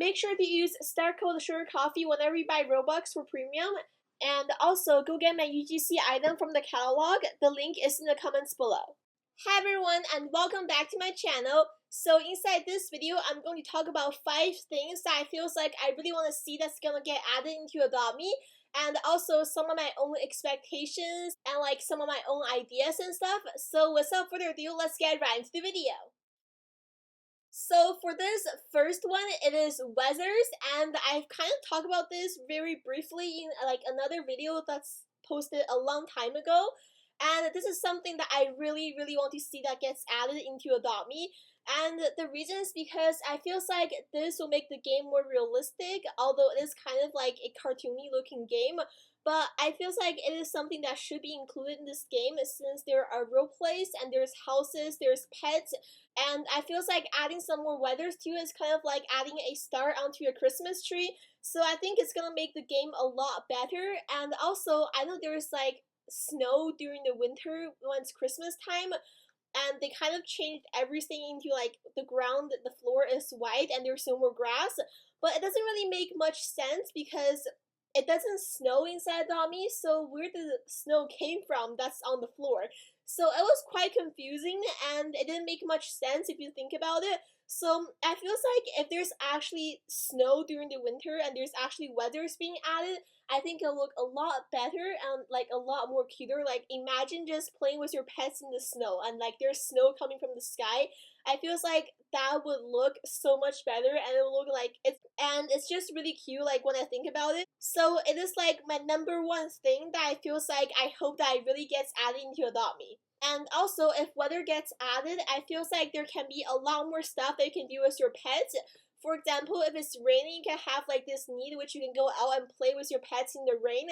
Make sure to use StarCode SUGARCOFFE whenever you buy Robux for premium. And also, go get my UGC item from the catalog. The link is in the comments below. Hi everyone, and welcome back to my channel. So inside this video, I'm going to talk about 5 things that I feels like I really want to see that's gonna get added into Adopt Me, and also some of my own expectations and like some of my own ideas and stuff. So without further ado, let's get right into the video. So for this first one, it is weathers, and I've kind of talked about this very briefly in like another video that's posted a long time ago. And this is something that I really want to see that gets added into Adopt Me. And the reason is because I feels like this will make the game more realistic, although it is kind of like a cartoony looking game. But I feels like it is something that should be included in this game since there are role plays and there's houses, there's pets, and I feels like adding some more weathers to it is kind of like adding a star onto your Christmas tree. So I think it's gonna make the game a lot better. And also, I know there's like snow during the winter when it's Christmas time, and they kind of changed everything into like the ground, the floor is white and there's no more grass, but it doesn't really make much sense because it doesn't snow inside Adopt Me, so where did the snow came from that's on the floor? So it was quite confusing and it didn't make much sense if you think about it. So I feels like if there's actually snow during the winter and there's actually weathers being added, I think it'll look a lot better and like a lot more cuter. Like imagine just playing with your pets in the snow and like there's snow coming from the sky. I feels like that would look so much better and it will look like it's just really cute like when I think about it. So it is like my number one thing that I feels like I hope that it really gets added into Adopt Me. And also, if weather gets added, I feels like there can be a lot more stuff that you can do with your pets. For example, if it's raining, you can have like this need which you can go out and play with your pets in the rain.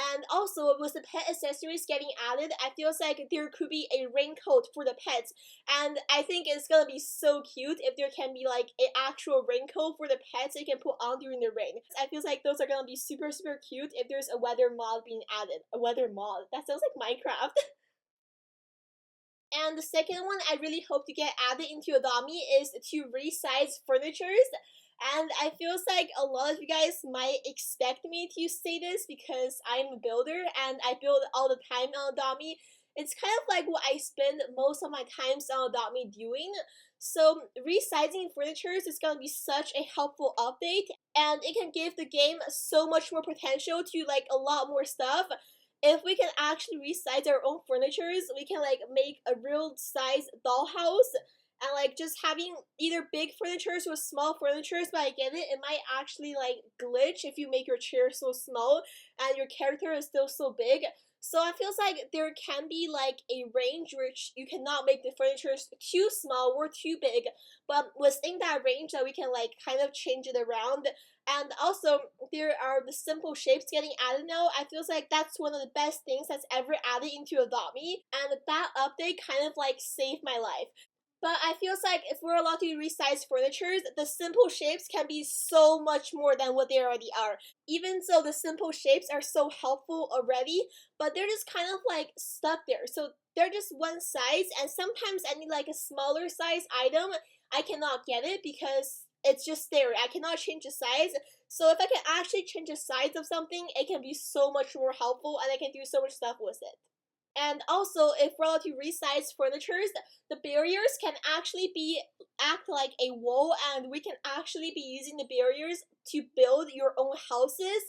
And also, with the pet accessories getting added, I feels like there could be a raincoat for the pets. And I think it's gonna be so cute if there can be like an actual raincoat for the pets they can put on during the rain. I feel like those are gonna be super cute if there's a weather mod being added. A weather mod? That sounds like Minecraft. And the second one I really hope to get added into Adopt Me is to resize furnitures. And I feels like a lot of you guys might expect me to say this because I'm a builder and I build all the time on Adopt Me. It's kind of like what I spend most of my times on Adopt Me doing. So resizing furnitures is going to be such a helpful update, and it can give the game so much more potential to like a lot more stuff. If we can actually resize our own furnitures, we can like make a real size dollhouse, and like just having either big furnitures or small furnitures. But I get it, it might actually like glitch if you make your chair so small and your character is still so big. So I feels like there can be like a range which you cannot make the furnitures too small or too big, but within that range that we can like kind of change it around. And also, there are the simple shapes getting added now. I feels like that's one of the best things that's ever added into Adopt Me, and that update kind of like saved my life. But I feels like if we're allowed to resize furnitures, the simple shapes can be so much more than what they already are. Even so, the simple shapes are so helpful already, but they're just kind of like stuck there. So they're just one size, and sometimes I need like a smaller size item. I cannot get it because it's just there. I cannot change the size. So if I can actually change the size of something, it can be so much more helpful and I can do so much stuff with it. And also, if we're allowed to resize furnitures, the barriers can actually act like a wall, and we can actually be using the barriers to build your own houses.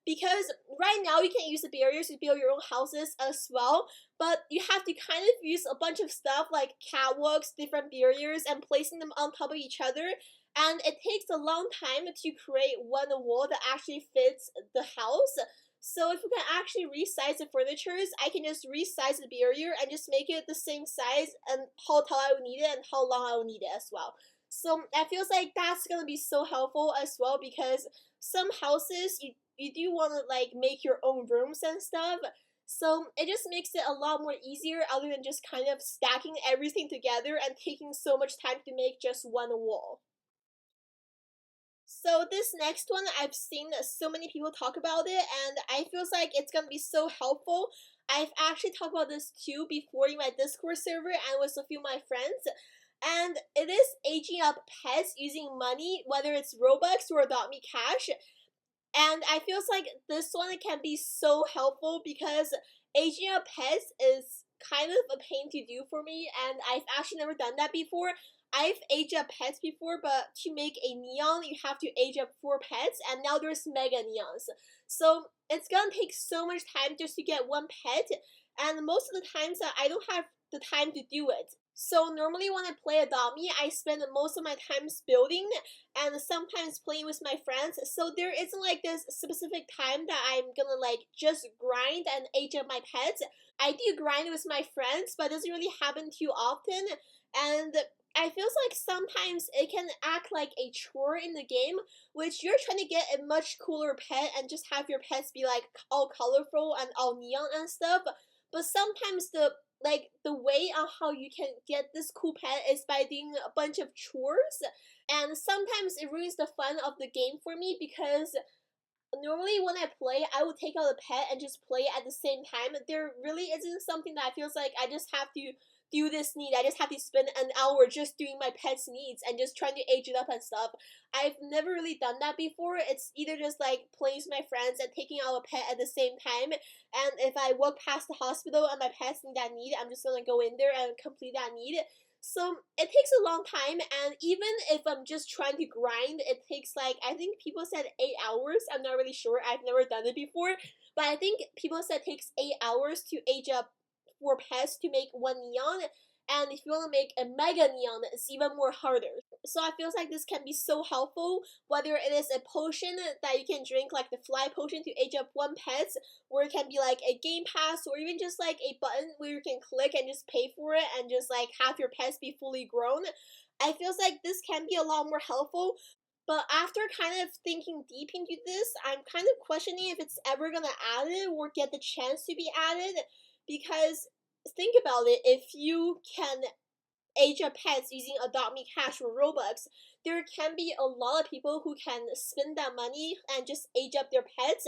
Because right now you can use the barriers to build your own houses as well, but you have to kind of use a bunch of stuff like catwalks, different barriers, and placing them on top of each other. And it takes a long time to create one wall that actually fits the house. So if we can actually resize the furnitures, I can just resize the barrier and just make it the same size and how tall I will need it and how long I will need it as well. So I feels like that's gonna be so helpful as well, because some houses you do want to like make your own rooms and stuff. So it just makes it a lot more easier other than just kind of stacking everything together and taking so much time to make just one wall. So this next one, I've seen so many people talk about it, and I feels like it's gonna be so helpful. I've actually talked about this too before in my Discord server and with a few of my friends. and it is aging up pets using money, whether it's Robux or Adopt Me Cash. And I feels like this one can be so helpful because aging up pets is kind of a pain to do for me, and I've actually never done that before. I've aged up pets before, but to make a neon, you have to age up 4 pets, and now there's mega neons. So it's gonna take so much time just to get one pet, and most of the times that I don't have the time to do it. So normally when I play Adopt Me, I spend most of my time building and sometimes playing with my friends. So there isn't like this specific time that I'm gonna like just grind and age up my pets. I do grind with my friends, but it doesn't really happen too often. And I feels like sometimes it can act like a chore in the game, which you're trying to get a much cooler pet and just have your pets be like all colorful and all neon and stuff. But sometimes the way on how you can get this cool pet is by doing a bunch of chores, and sometimes it ruins the fun of the game for me because normally when I play, I would take out a pet and just play at the same time. There really isn't something that feels like I just have to do this need. I just have to spend an hour just doing my pet's needs and just trying to age it up and stuff. I've never really done that before. It's either just like playing with my friends and taking out a pet at the same time. And if I walk past the hospital and my pet's need that need, I'm just gonna go in there and complete that need. So it takes a long time, and even if I'm just trying to grind, it takes like, I think people said 8 hours. I'm not really sure. I've never done it before, but I think people said it takes 8 hours to age up 4 pets to make one neon. And if you want to make a mega neon, it's even more harder. So I feel like this can be so helpful, whether it is a potion that you can drink, like the fly potion to age up 1 pet, or it can be like a game pass, or even just like a button where you can click and just pay for it and just like have your pets be fully grown. I feel like this can be a lot more helpful. But after kind of thinking deep into this, I'm kind of questioning if it's ever gonna add it or get the chance to be added. Because think about it, if you can age up pets using Adopt Me Cash or Robux, there can be a lot of people who can spend that money and just age up their pets.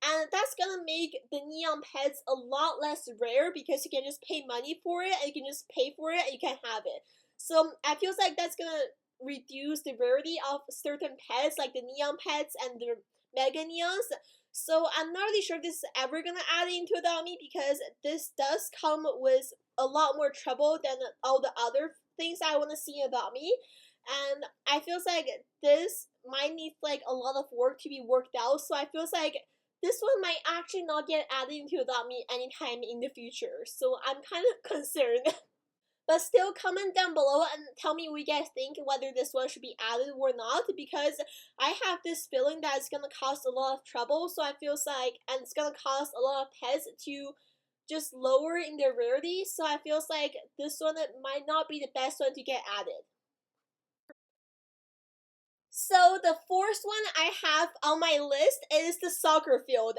And that's gonna make the neon pets a lot less rare because you can just pay money for it and you can just pay for it and you can have it. So I feel like that's gonna reduce the rarity of certain pets like the neon pets and the mega neons. So I'm not really sure if this is ever gonna add into Adopt Me because this does come with a lot more trouble than all the other things I want to see in Adopt Me. And I feel like this might need like a lot of work to be worked out. So I feel like this one might actually not get added into Adopt Me anytime in the future. So I'm kind of concerned. But still, comment down below and tell me what you guys think, whether this one should be added or not, because I have this feeling that it's gonna cause a lot of trouble, so I feel like, and it's gonna cause a lot of pets to just lower in their rarity, so I feel like this one might not be the best one to get added. So the fourth one I have on my list is the soccer field.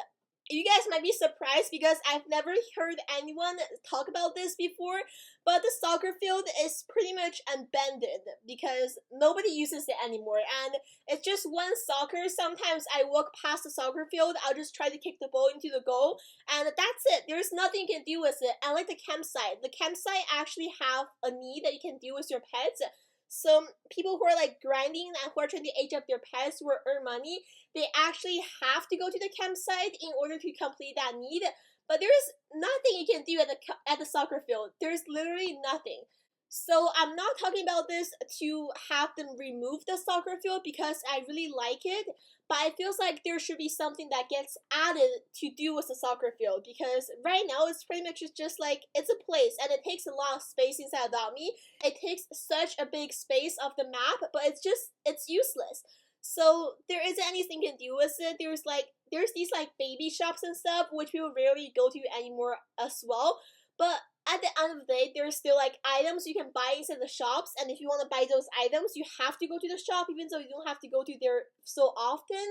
You guys might be surprised because I've never heard anyone talk about this before, but the soccer field is pretty much abandoned because nobody uses it anymore, and it's just one soccer. Sometimes I walk past the soccer field, I'll just try to kick the ball into the goal, and that's it. There's nothing you can do with it. And like the campsite actually have a need that you can do with your pets. So people who are like grinding and who are trying to age up their pets or earn money, they actually have to go to the campsite in order to complete that need. But there's nothing you can do at the soccer field. There's literally nothing. So I'm not talking about this to have them remove the soccer field because I really like it, but it feels like there should be something that gets added to do with the soccer field because right now it's pretty much just like it's a place and it takes a lot of space inside Adopt Me. It takes such a big space of the map, but it's useless. So there isn't anything you can do with it. There's these like baby shops and stuff which people rarely go to anymore as well. But at the end of the day, there's still like items you can buy inside the shops, and if you want to buy those items, you have to go to the shop, even though you don't have to go to there so often.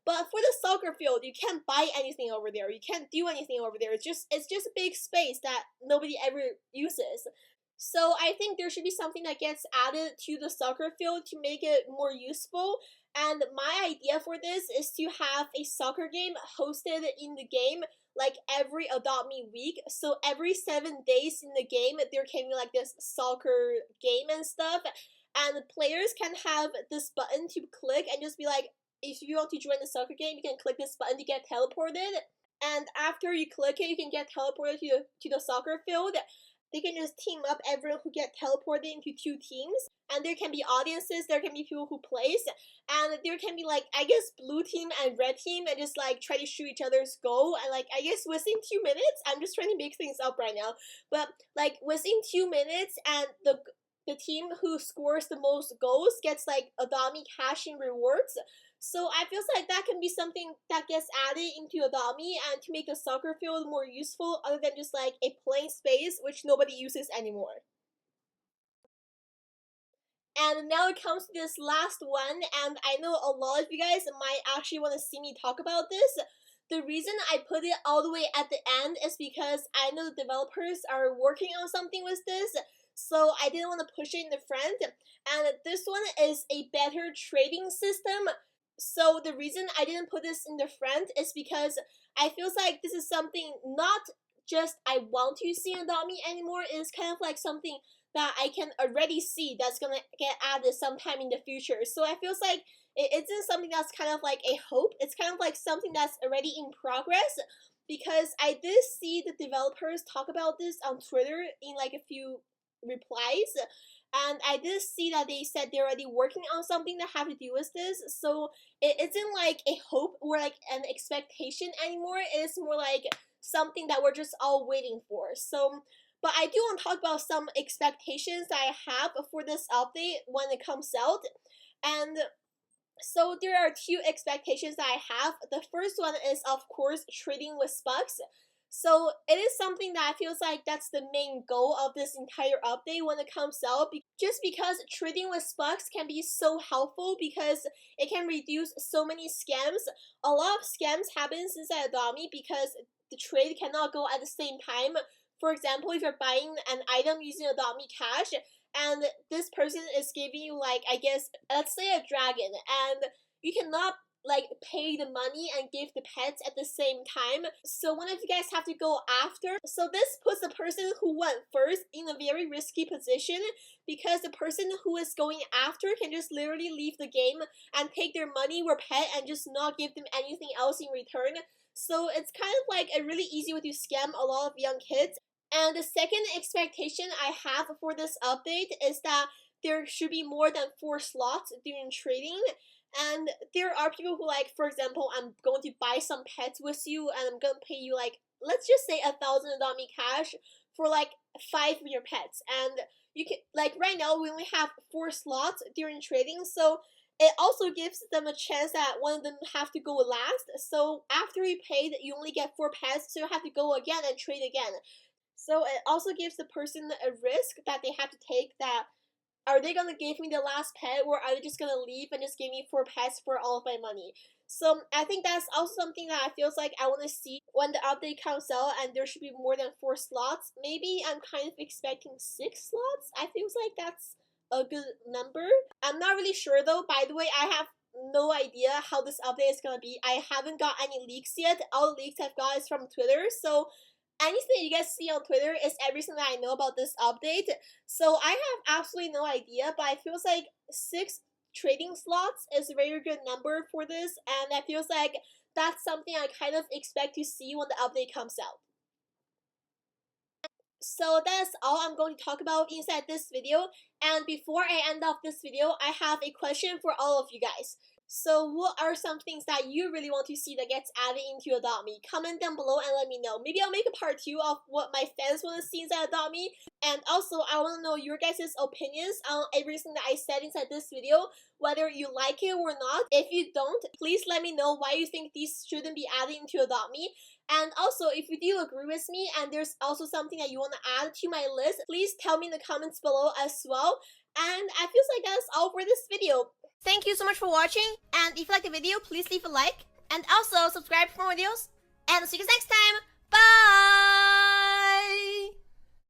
But for the soccer field, you can't buy anything over there. You can't do anything over there. It's just a big space that nobody ever uses. So I think there should be something that gets added to the soccer field to make it more useful. And my idea for this is to have a soccer game hosted in the game like every Adopt Me week. So every 7 days in the game, there can be like this soccer game and stuff. And the players can have this button to click and just be like, if you want to join the soccer game, you can click this button to get teleported. And after you click it, you can get teleported to the soccer field. They can just team up everyone who get teleported into 2 teams. And there can be audiences, there can be people who plays, and there can be like, I guess, blue team and red team, and just like try to shoot each other's goal. And like, I guess within 2 minutes, I'm just trying to make things up right now, but like within 2 minutes, and the team who scores the most goals gets like Adopt Me cash in rewards. So I feel like that can be something that gets added into Adopt Me, and to make the soccer field more useful other than just like a plain space which nobody uses anymore. And now it comes to this last one, and I know a lot of you guys might actually want to see me talk about this. The reason I put it all the way at the end is because I know the developers are working on something with this, so I didn't want to push it in the front. And this one is a better trading system. So the reason I didn't put this in the front is because I feel like this is something not just I want to see in Adopt Me anymore. It's kind of like something that I can already see that's gonna get added sometime in the future. So I feel like it isn't something that's kind of like a hope. It's kind of like something that's already in progress, because I did see the developers talk about this on Twitter in like a few replies, and I did see that they said they're already working on something that have to do with this. So it isn't like a hope or like an expectation anymore. It is more like something that we're just all waiting for. So, but I do want to talk about some expectations that I have for this update when it comes out. And so there are 2 expectations that I have. The first one is, of course, trading with Spucks. So it is something that feels like that's the main goal of this entire update when it comes out, just because trading with Spucks can be so helpful because it can reduce so many scams. A lot of scams happen inside Adopt Me because the trade cannot go at the same time. For example, if you're buying an item using Adopt Me Cash, and this person is giving you like, I guess, let's say a dragon, and you cannot like pay the money and give the pets at the same time. So one of you guys have to go after. So this puts the person who went first in a very risky position, because the person who is going after can just literally leave the game and take their money or pet and just not give them anything else in return. So it's kind of like a really easy way to scam a lot of young kids. And the second expectation I have for this update is that there should be more than 4 slots during trading. And there are people who, like, for example, I'm going to buy some pets with you and I'm going to pay you like, let's just say 1,000 Adopt Me cash for like 5 of your pets. And you can, like, right now we only have 4 slots during trading, so it also gives them a chance that one of them have to go last. So after you paid, you only get 4 pets, so you have to go again and trade again. So it also gives the person a risk that they have to take, that are they gonna give me the last pet, or are they just gonna leave and just give me 4 pets for all of my money? So I think that's also something that I feels like I want to see when the update comes out, and there should be more than 4 slots. Maybe I'm kind of expecting 6 slots. I feel like that's a good number. I'm not really sure though. By the way, I have no idea how this update is gonna be. I haven't got any leaks yet. All the leaks I've got is from Twitter, so anything you guys see on Twitter is everything that I know about this update. So I have absolutely no idea, but it feels like 6 trading slots is a very good number for this, and it feels like that's something I kind of expect to see when the update comes out. So that's all I'm going to talk about inside this video. And before I end off this video, I have a question for all of you guys. So what are some things that you really want to see that gets added into Adopt Me? Comment down below and let me know. Maybe I'll make a part 2 of what my fans want to see inside Adopt Me. And also, I want to know your guys' opinions on everything that I said inside this video, whether you like it or not. If you don't, please let me know why you think these shouldn't be added into Adopt Me. And also, if you do agree with me and there's also something that you want to add to my list, please tell me in the comments below as well. And I feel like that's all for this video. Thank you so much for watching, and if you like the video, please leave a like, and also subscribe for more videos, and I'll see you guys next time. Bye!